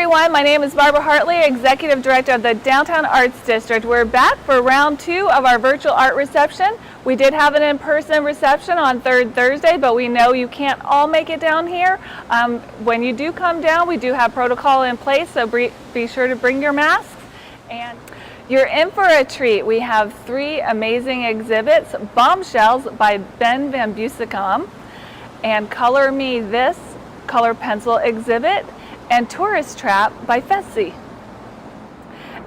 everyone, my name is Barbara Hartley, Executive Director of the Downtown Arts District. We're back for round 2 of our virtual art reception. We did have an in-person reception on third Thursday, but we know you can't all make it down here. When you do come down, we do have protocol in place, so be sure to bring your masks. And you're in for a treat. We have 3 amazing exhibits: Bombshells by Ben Van Bussicom, and Color Me This color pencil exhibit, and Tourist Trap by Fessy.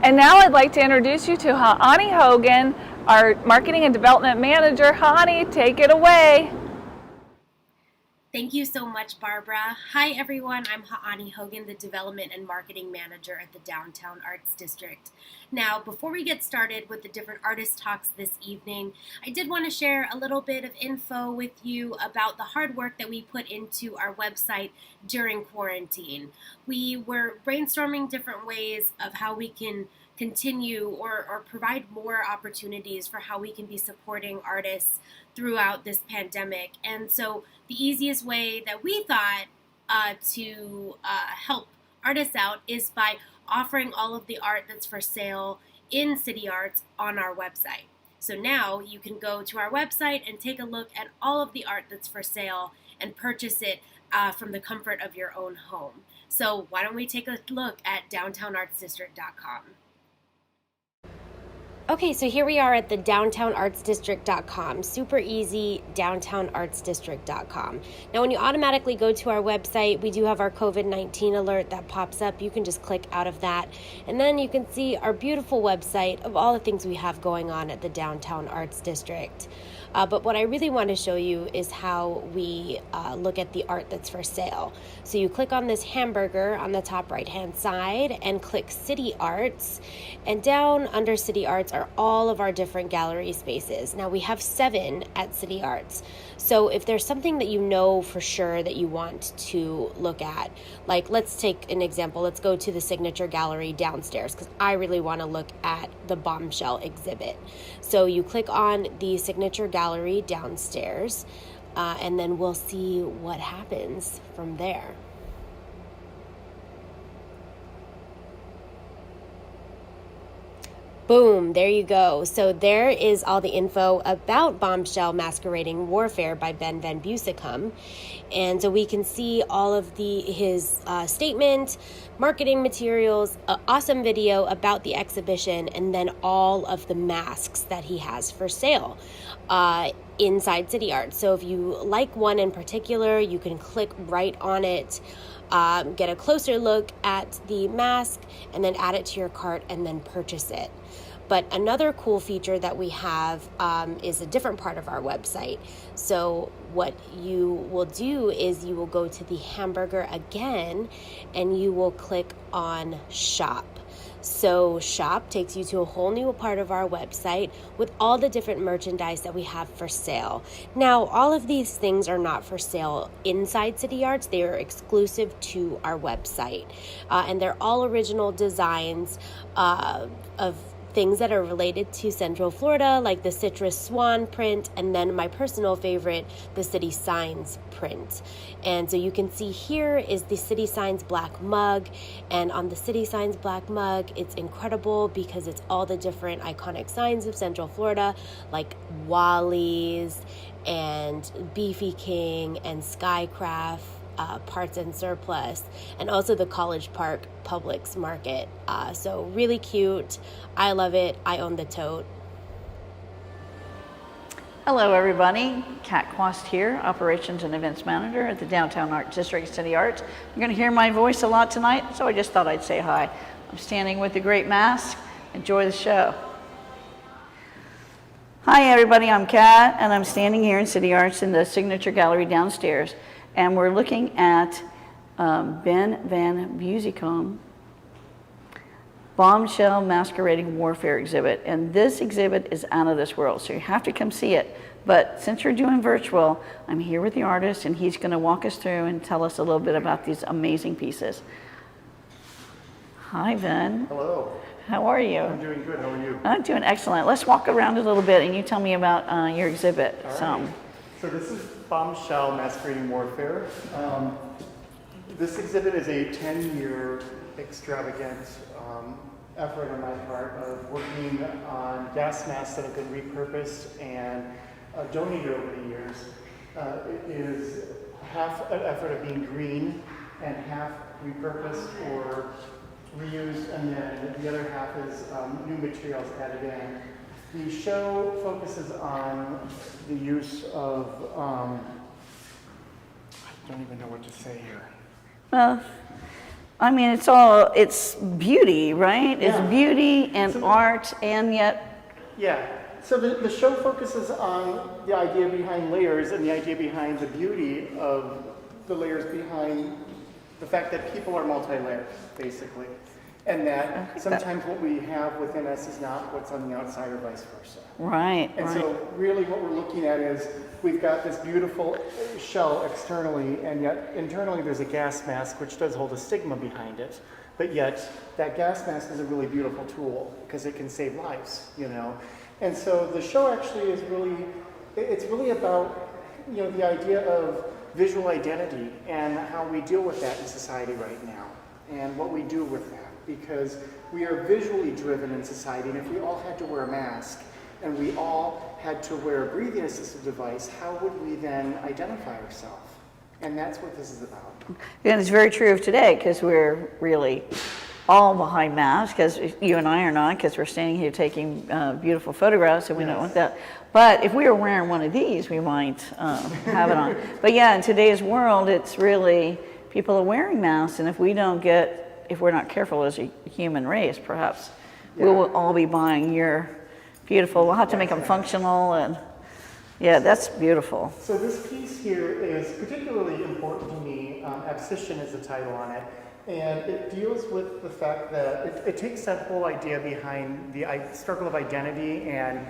And now I'd like to introduce you to Ha'ani Hogan, our Marketing and Development Manager. Ha'ani, take it away. Thank you so much, Barbara. Hi everyone, I'm Ha'ani Hogan, the Development and Marketing Manager at the Downtown Arts District. Now, before we get started with the different artist talks this evening, I did want to share a little bit of info with you about the hard work that we put into our website during quarantine. We were brainstorming different ways of how we can continue or provide more opportunities for how we can be supporting artists throughout this pandemic. And so the easiest way that we thought to help artists out is by offering all of the art that's for sale in CityArts on our website. So now you can go to our website and take a look at all of the art that's for sale and purchase it from the comfort of your own home. So why don't we take a look at downtownartsdistrict.com. Okay, so here we are at the downtownartsdistrict.com. Super easy, downtownartsdistrict.com. Now, when you automatically go to our website, we do have our COVID-19 alert that pops up. You can just click out of that, and then you can see our beautiful website of all the things we have going on at the Downtown Arts District. But what I really want to show you is how we look at the art that's for sale. So you click on this hamburger on the top right-hand side and click City Arts, and down under City Arts are all of our different gallery spaces. Now we have 7 at City Arts. So if there's something that you know for sure that you want to look at, like let's take an example, let's go to the Signature Gallery downstairs because I really want to look at the Bombshell exhibit. So you click on the Signature Gallery downstairs and then we'll see what happens from there. Boom, there you go. So there is all the info about Bombshell Masquerading Warfare by Ben Van Bussicom. And so we can see all of his statement, marketing materials, an awesome video about the exhibition, and then all of the masks that he has for sale inside City Arts. So if you like one in particular, you can click right on it, get a closer look at the mask, and then add it to your cart and then purchase it. But another cool feature that we have is a different part of our website. So what you will do is you will go to the hamburger again and you will click on shop. So shop takes you to a whole new part of our website with all the different merchandise that we have for sale. Now, all of these things are not for sale inside City Arts. They are exclusive to our website. And they're all original designs of things that are related to Central Florida, like the Citrus Swan print, and then my personal favorite, the City Signs print. And so you can see here is the City Signs black mug, and on the City Signs black mug, it's incredible because it's all the different iconic signs of Central Florida, like Wally's and Beefy King and Skycraft, Parts and Surplus, and also the College Park Publix Market. So really cute. I love it. I own the tote. Hello everybody, Kat Quast here, Operations and Events Manager at the Downtown Arts District City Arts. You're going to hear my voice a lot tonight, so I just thought I'd say hi. I'm standing with the great mask. Enjoy the show. Hi everybody, I'm Kat, and I'm standing here in City Arts in the Signature Gallery downstairs. And we're looking at Ben Van Bussicom Bombshell Masquerading Warfare exhibit. And this exhibit is out of this world, so you have to come see it. But since you're doing virtual, I'm here with the artist, and he's going to walk us through and tell us a little bit about these amazing pieces. Hi, Ben. Hello. How are you? I'm doing good. How are you? I'm doing excellent. Let's walk around a little bit, and you tell me about your exhibit. All right. So this is Bombshell Masquerading Warfare. This exhibit is a 10-year extravagant effort on my part of working on gas masks that have been repurposed and donated over the years. It is half an effort of being green and half repurposed or reused, and then the other half is new materials added in. The show focuses on the use of, I don't even know what to say here. Well, I mean, it's beauty, right? Yeah. It's beauty and art, and yet, Yeah, so the show focuses on the idea behind layers and the idea behind the beauty of the layers behind the fact that people are multi-layered, basically. And that sometimes what we have within us is not what's on the outside or vice versa. right, And right. so really what we're looking at is we've got this beautiful shell externally, and yet internally there's a gas mask which does hold a stigma behind it. But yet that gas mask is a really beautiful tool because it can save lives, you know. And so the show actually is really, it's really about, you know, the idea of visual identity and how we deal with that in society right now and what we do with that. Because we are visually driven in society, and if we all had to wear a mask and we all had to wear a breathing assistive device, how would we then identify ourselves? And that's what this is about. And it's very true of today, because we're really all behind masks, because you and I are not, because we're standing here taking beautiful photographs, and we don't want that. But if we were wearing one of these, we might have it on. But yeah, in today's world, it's really, people are wearing masks, and if we're not careful as a human race, perhaps we will all be buying your beautiful, we'll have to make them functional, and yeah, that's beautiful. So this piece here is particularly important to me. Abscission is the title on it. And it deals with the fact that it takes that whole idea behind the struggle of identity, and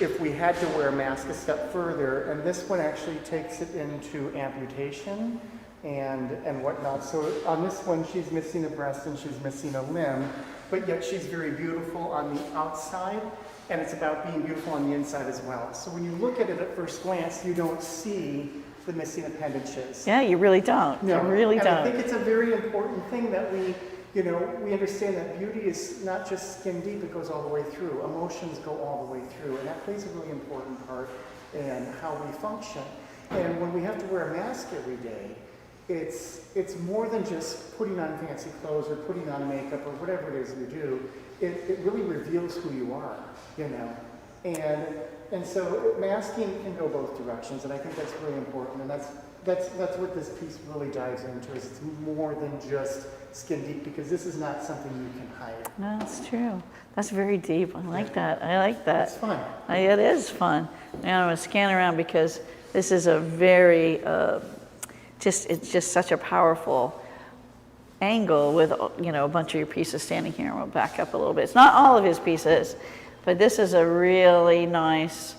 if we had to wear a mask a step further, and this one actually takes it into amputation and whatnot. So on this one, she's missing a breast and she's missing a limb, but yet she's very beautiful on the outside, and it's about being beautiful on the inside as well. So when you look at it at first glance, you don't see the missing appendages. Yeah, you really don't. No. You really and don't. I think it's a very important thing that we understand that beauty is not just skin deep, it goes all the way through. Emotions go all the way through, and that plays a really important part in how we function. And when we have to wear a mask every day, it's more than just putting on fancy clothes or putting on makeup or whatever it is you do. It really reveals who you are, you know. And so masking can go both directions, and I think that's really important. And that's what this piece really dives into. Is it's more than just skin deep, because this is not something you can hide. No, that's true. That's very deep. I like that. I like that. It's fun. It is fun. And I'm going to scan around, because this is a very it's just such a powerful angle with, you know, a bunch of your pieces standing here. We'll back up a little bit. It's not all of his pieces, but this is a really nice,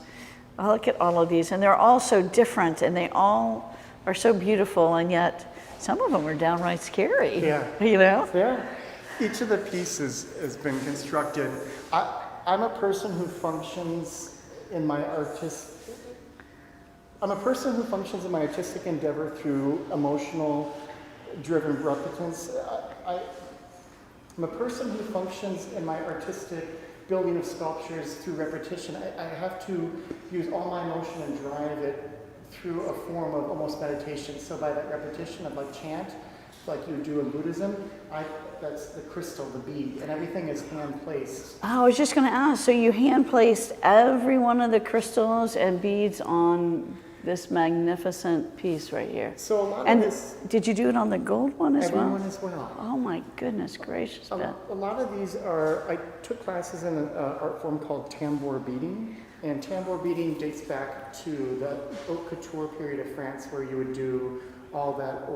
I look at all of these, and they're all so different, and they all are so beautiful, and yet some of them are downright scary. Yeah. You know? Yeah. Each of the pieces has been constructed. I'm a person who functions in my artistic endeavor through emotional driven repetence. I'm a person who functions in my artistic building of sculptures through repetition. I have to use all my emotion and drive it through a form of almost meditation. So by that repetition of like chant, like you do in Buddhism, that's the crystal, the bead, and everything is hand placed. Oh, I was just going to ask, so you hand placed every one of the crystals and beads on this magnificent piece right here. So a lot and of this, did you do it on the gold one as well? everyone as well. Oh my goodness gracious, Ben. A lot of these are, I took classes in an art form called tambour beading, and tambour beading dates back to the haute couture period of France, where you would do all that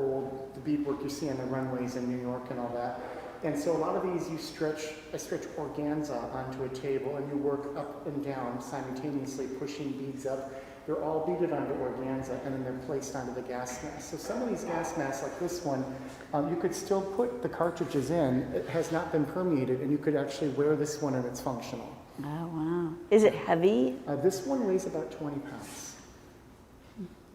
the beadwork you see on the runways in New York and all that. And so a lot of these I stretch organza onto a table, and you work up and down simultaneously, pushing beads up. They're all beaded onto organza, and then they're placed onto the gas mask. So some of these gas masks, like this one, you could still put the cartridges in. It has not been permeated, and you could actually wear this one, and it's functional. Oh wow. Is it heavy? This one weighs about 20 pounds.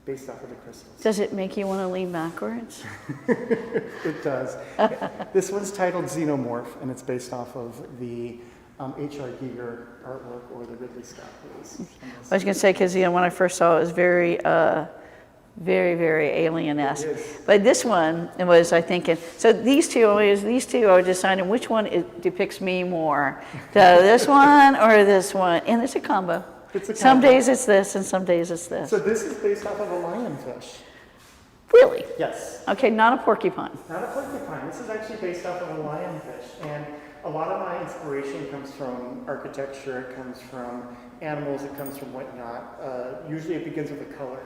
based off of the crystals. Does it make you want to lean backwards? It does. This one's titled Xenomorph, and it's based off of the H.R. Giger artwork or the Ridley Scott movies. I was going to say, because when I first saw it, it was very, very alien-esque. But this one, it was, I think, so these two, I was deciding which one depicts me more. So this one or this one, and it's a combo. Some days it's this, and some days it's this. So this is based off of a lionfish. Really? Yes. Okay, not a porcupine. Not a porcupine. This is actually based off of a lionfish. And a lot of my inspiration comes from architecture, it comes from animals, it comes from whatnot. Usually it begins with a color.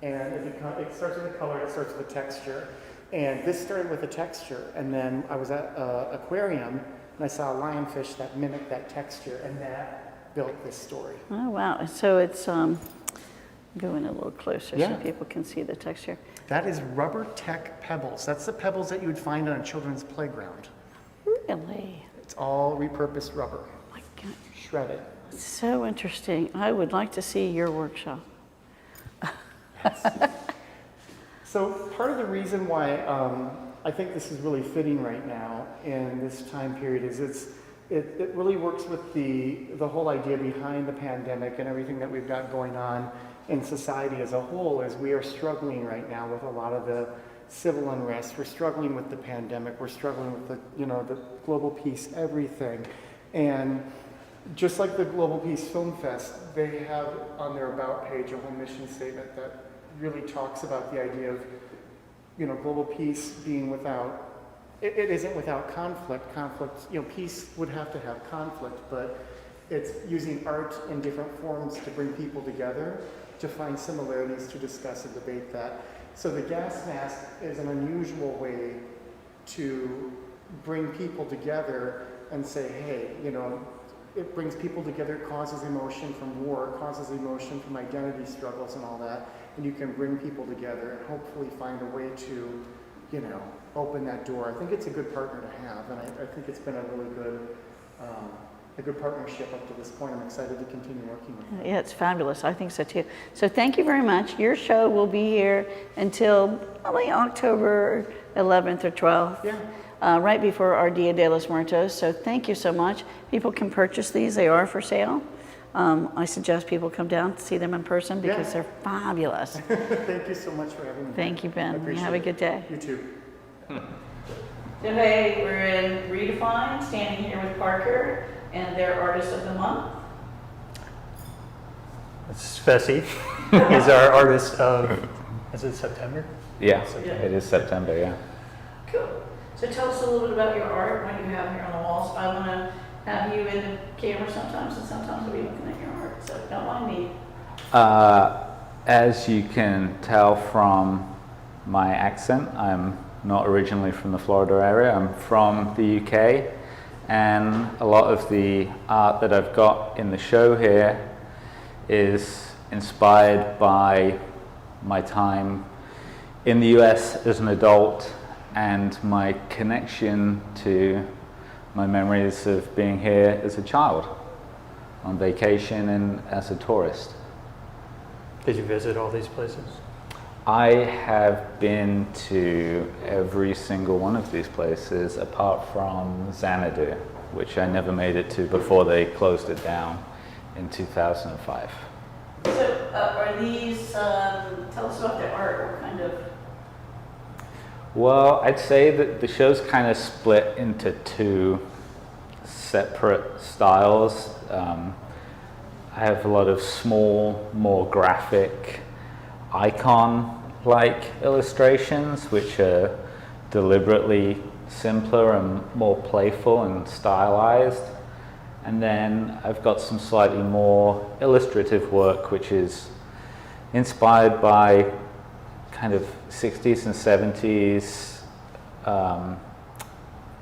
And it starts with a color, it starts with a texture. And this started with a texture. And then I was at an aquarium, and I saw a lionfish that mimicked that texture, and that built this story. Oh, wow. So it's going a little closer Yeah. so people can see the texture. That is rubber tech pebbles. That's the pebbles that you would find on a children's playground. Really? It's all repurposed rubber, Oh my God. shredded. So interesting. I would like to see your workshop. So part of the reason why I think this is really fitting right now in this time period is it really works with the whole idea behind the pandemic and everything that we've got going on in society as a whole. Is we are struggling right now with a lot of the civil unrest. We're struggling with the pandemic. We're struggling with the global peace, everything. And just like the Global Peace Film Fest, they have on their About page a whole mission statement that really talks about the idea of, global peace being without, it isn't without conflict. Conflict, peace would have to have conflict, but it's using art in different forms to bring people together, to find similarities, to discuss and debate that. So the gas mask is an unusual way to bring people together and say, hey, it brings people together, causes emotion from war, causes emotion from identity struggles and all that, and you can bring people together and hopefully find a way to, open that door. I think it's a good partner to have, and I think it's been a really good partnership up to this point. I'm excited to continue working with you. Yeah, it's fabulous. I think so too. So thank you very much. Your show will be here until probably October 11th or 12th. Yeah. Right before our Dia de los Muertos. So thank you so much. People can purchase these. They are for sale. I suggest people come down to see them in person because they're fabulous. Thank you so much for having me. Thank you, Ben. Appreciate Have a it. good day. You too. Today we're in Redefined, standing here with Parker and their Artist of the Month. It's Fessy. He's our artist of, is it September? Yeah, Yeah. it is September, yeah. Cool. So tell us a little bit about your art, what you have here on the walls. I want to have you in the camera sometimes, and sometimes I'll be looking at your art, so don't mind me. As you can tell from my accent, I'm not originally from the Florida area. I'm from the UK, and a lot of the art that I've got in the show here is inspired by my time in the US as an adult and my connection to my memories of being here as a child on vacation and as a tourist. Did you visit all these places? I have been to every single one of these places apart from Xanadu, which I never made it to before they closed it down in 2005. So are these, tell us about the art, what kind of? Well, I'd say that the show's kind of split into two separate styles. I have a lot of small, more graphic, icon-like illustrations, which are deliberately simpler and more playful and stylized. And then I've got some slightly more illustrative work, which is inspired by kind of 60s and 70s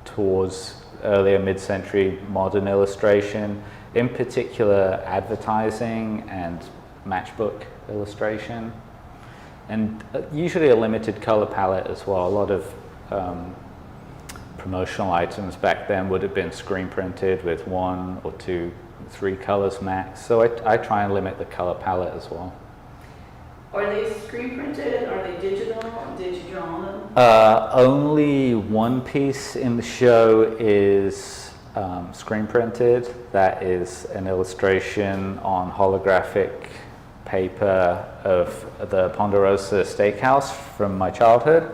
towards earlier mid-century modern illustration, in particular advertising and matchbook illustration, and usually a limited color palette as well. A lot of promotional items back then would have been screen printed with 1 or 2, 3 colors max, so I try and limit the color palette as well. Are they screen printed? Are they digital? Did you draw on them? Only one piece in the show is screen printed. That is an illustration on holographic paper of the Ponderosa Steakhouse from my childhood.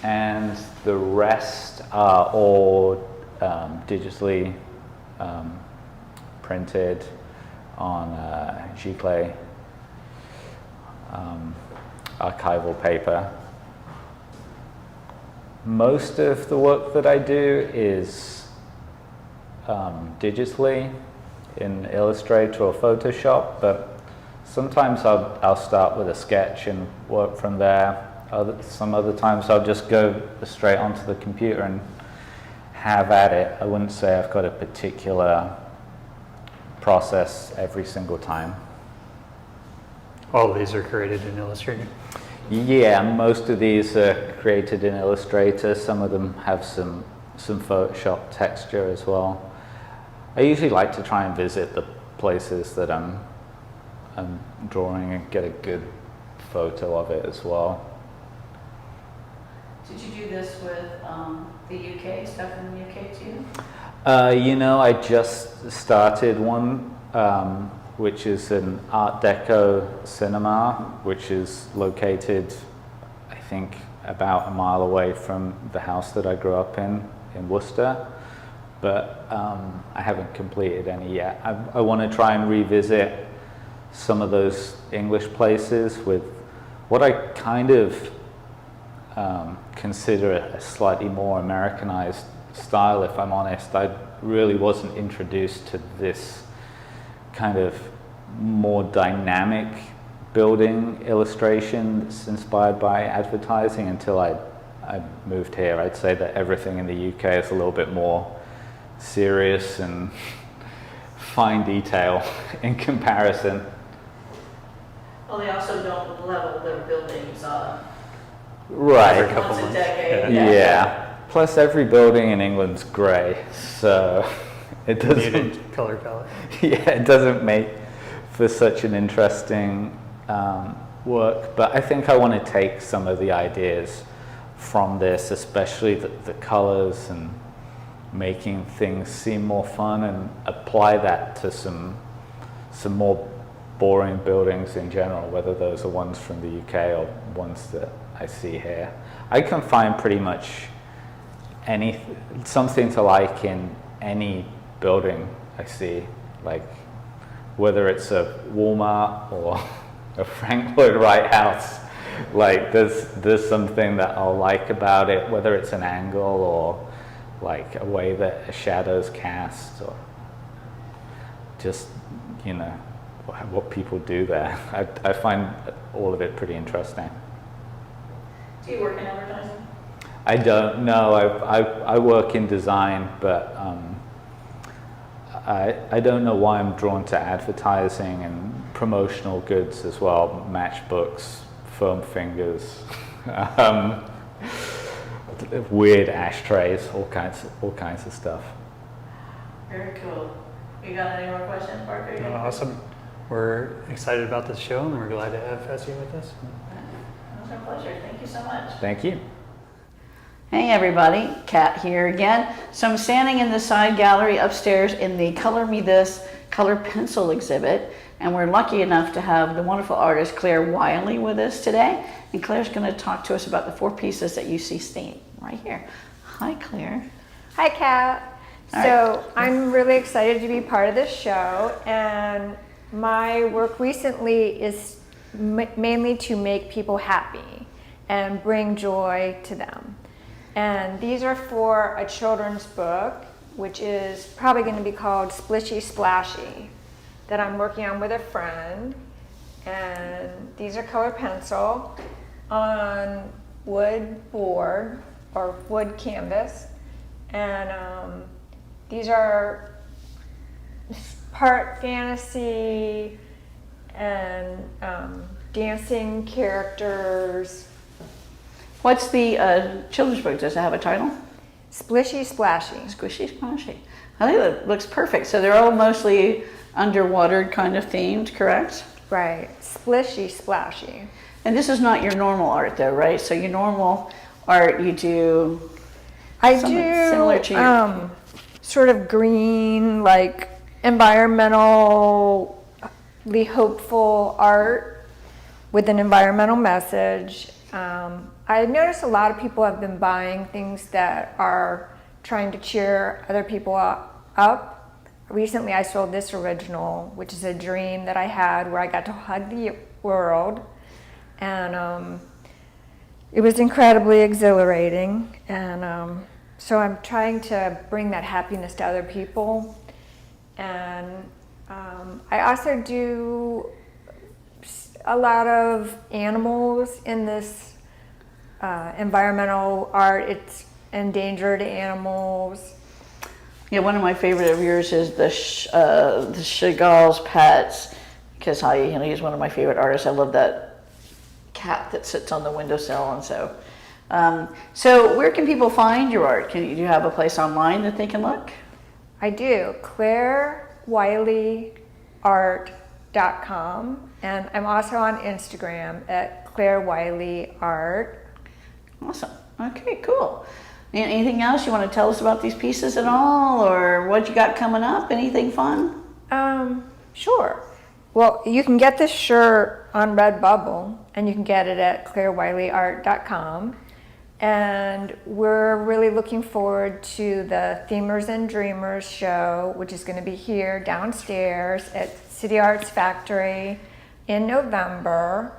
And the rest are all digitally printed on giclée archival paper. Most of the work that I do is digitally in Illustrator or Photoshop, but sometimes I'll start with a sketch and work from there. Some other times I'll just go straight onto the computer and have at it. I wouldn't say I've got a particular process every single time. All of these are created in Illustrator. Yeah, most of these are created in Illustrator. Some of them have some Photoshop texture as well. I usually like to try and visit the places that I'm drawing and get a good photo of it as well. Did you do this with the UK, stuff in the UK too? I just started one, which is an Art Deco cinema, which is located, I think, about a mile away from the house that I grew up in Worcester. But I haven't completed any yet. I want to try and revisit some of those English places with what I kind of consider a slightly more Americanized style, if I'm honest. I really wasn't introduced to this kind of more dynamic building illustration that's inspired by advertising until I moved here. I'd say that everything in the UK is a little bit more serious and fine detail in comparison. Well, they also don't level their buildings Right. Every couple once a months. decade. Yeah. Plus every building in England's grey, so it doesn't. Muted color palette. Yeah, it doesn't make for such an interesting work. But I think I want to take some of the ideas from this, especially the colors and making things seem more fun, and apply that to some more boring buildings in general, whether those are ones from the UK or ones that I see here. I can find pretty much something to like in any building I see, like whether it's a Walmart or a Frank Lloyd Wright house. Like there's something that I'll like about it, whether it's an angle or like a way that a shadow's cast, or just what people do there. I find all of it pretty interesting. Do you work in advertising? I don't know. I work in design, but I don't know why I'm drawn to advertising and promotional goods as well. Matchbooks, foam fingers, weird ashtrays, all kinds of stuff. Very cool. You got any more questions, Parker? Awesome. We're excited about this show, and we're glad to have Essie with us. It was our pleasure. Thank you so much. Thank you. Hey everybody, Kat here again. So I'm standing in the side gallery upstairs in the Color Me This color pencil exhibit, and we're lucky enough to have the wonderful artist Claire Wiley with us today. And Claire's going to talk to us about the 4 pieces that you see standing right here. Hi Claire. Hi Kat. All So I'm really excited to be part of this show, and my work recently is mainly to make people happy and bring joy to them. And these are for a children's book, which is probably going to be called Splishy Splashy, that I'm working on with a friend. And these are colored pencil on wood board or wood canvas. And these are part fantasy and dancing characters. What's the children's book? Does it have a title? Splishy Splashy. Squishy Splashy. I think that looks perfect. So they're all mostly underwater kind of themed, correct? Right. Splishy, splashy. And this is not your normal art though, right? So your normal art, you do I something do similar to your... sort of green, like environmentally hopeful art with an environmental message. I noticed a lot of people have been buying things that are trying to cheer other people up. Recently I sold this original, which is a dream that I had where I got to hug the world, and it was incredibly exhilarating, and so I'm trying to bring that happiness to other people. And I also do a lot of animals in this environmental art. It's endangered animals. Yeah, one of my favorite of yours is the Chagall's Pets, because he's one of my favorite artists. I love that cat that sits on the windowsill, and so. So where can people find your art? Do you have a place online that they can look? I do, ClaireWileyArt.com, and I'm also on Instagram at ClaireWileyArt. Awesome. Okay, cool. Anything else you want to tell us about these pieces at all, or what you got coming up? Anything fun? Sure. Well, you can get this shirt on Redbubble, and you can get it at ClaireWileyArt.com. And we're really looking forward to the Themers and Dreamers show, which is going to be here downstairs at CityArts Factory in November.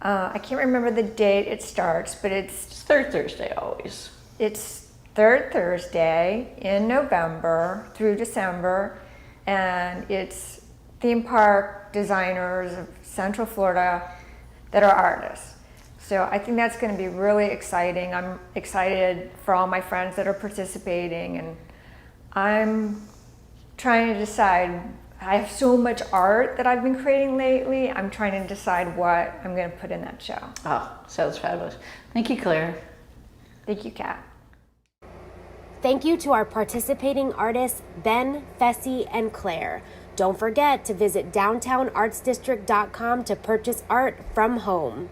I can't remember the date it starts, but It's third Thursday always. it's third Thursday in November through December, and it's theme park designers of Central Florida that are artists. So I think that's going to be really exciting. I'm excited for all my friends that are participating, and I'm trying to decide. I have so much art that I've been creating lately. I'm trying to decide what I'm going to put in that show. Oh, sounds fabulous. Thank you, Claire. Thank you, Kat. Thank you to our participating artists, Ben, Fessy, and Claire. Don't forget to visit downtownartsdistrict.com to purchase art from home.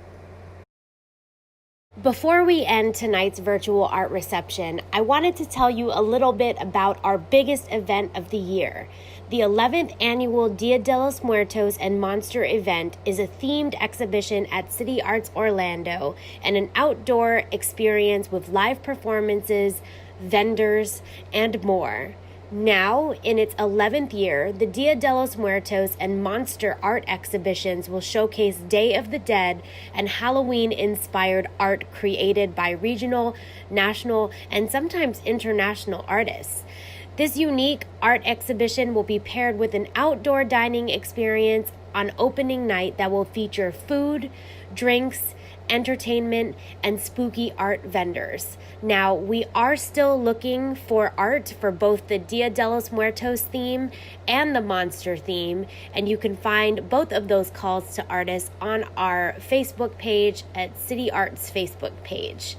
Before we end tonight's virtual art reception, I wanted to tell you a little bit about our biggest event of the year. The 11th annual Dia de los Muertos and Monster event is a themed exhibition at CityArts Orlando and an outdoor experience with live performances, vendors, and more. Now, in its 11th year, the Dia de los Muertos and Monster art exhibitions will showcase Day of the Dead and Halloween-inspired art created by regional, national, and sometimes international artists. This unique art exhibition will be paired with an outdoor dining experience on opening night that will feature food, drinks, entertainment, and spooky art vendors. Now, we are still looking for art for both the Dia de los Muertos theme and the Monster theme, and you can find both of those calls to artists on our Facebook page at CityArts Facebook page.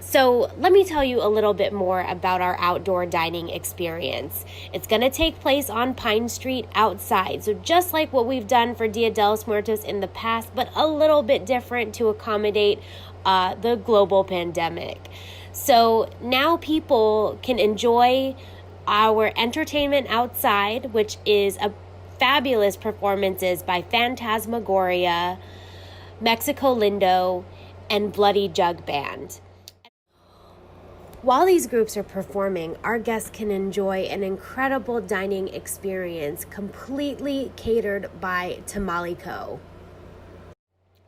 So let me tell you a little bit more about our outdoor dining experience. It's going to take place on Pine Street outside. So just like what we've done for Dia de los Muertos in the past, but a little bit different to accommodate the global pandemic. So now people can enjoy our entertainment outside, which is a fabulous performances by Phantasmagoria, Mexico Lindo, and Bloody Jug Band. While these groups are performing, our guests can enjoy an incredible dining experience completely catered by Tamale Co.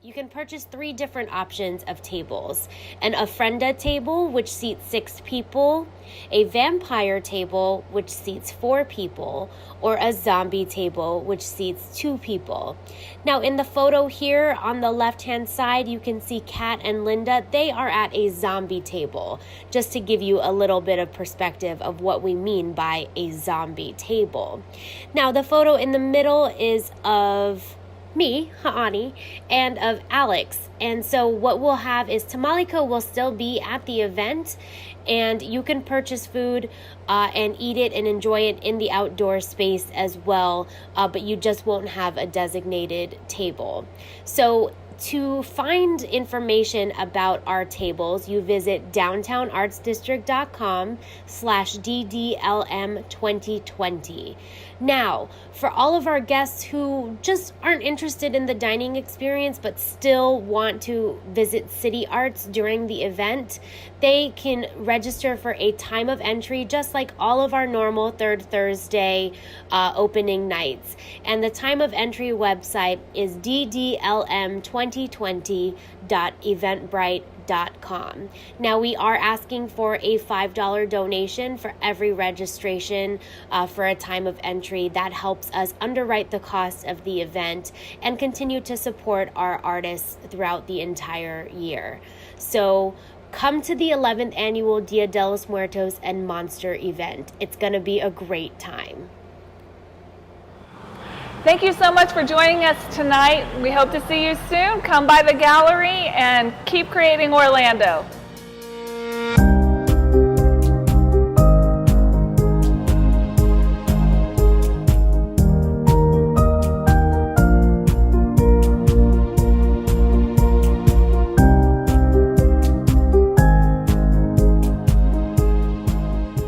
You can purchase 3 different options of tables: an ofrenda table, which seats 6 people, a vampire table, which seats 4 people, or a zombie table, which seats 2 people. Now, in the photo here on the left-hand side, you can see Kat and Linda. They are at a zombie table, just to give you a little bit of perspective of what we mean by a zombie table. Now, the photo in the middle is of me, Ha'ani, and of Alex. And so what we'll have is Tamalico will still be at the event, and you can purchase food and eat it and enjoy it in the outdoor space as well, but you just won't have a designated table. So to find information about our tables, you visit downtownartsdistrict.com/DDLM2020. Now, for all of our guests who just aren't interested in the dining experience but still want to visit CityArts during the event, they can register for a time of entry just like all of our normal third Thursday opening nights. And the time of entry website is ddlm2020.eventbrite.com. Now, we are asking for a $5 donation for every registration for a time of entry. That helps us underwrite the cost of the event and continue to support our artists throughout the entire year. So come to the 11th annual Dia de los Muertos and Monster event. It's going to be a great time. Thank you so much for joining us tonight. We hope to see you soon. Come by the gallery and keep creating Orlando.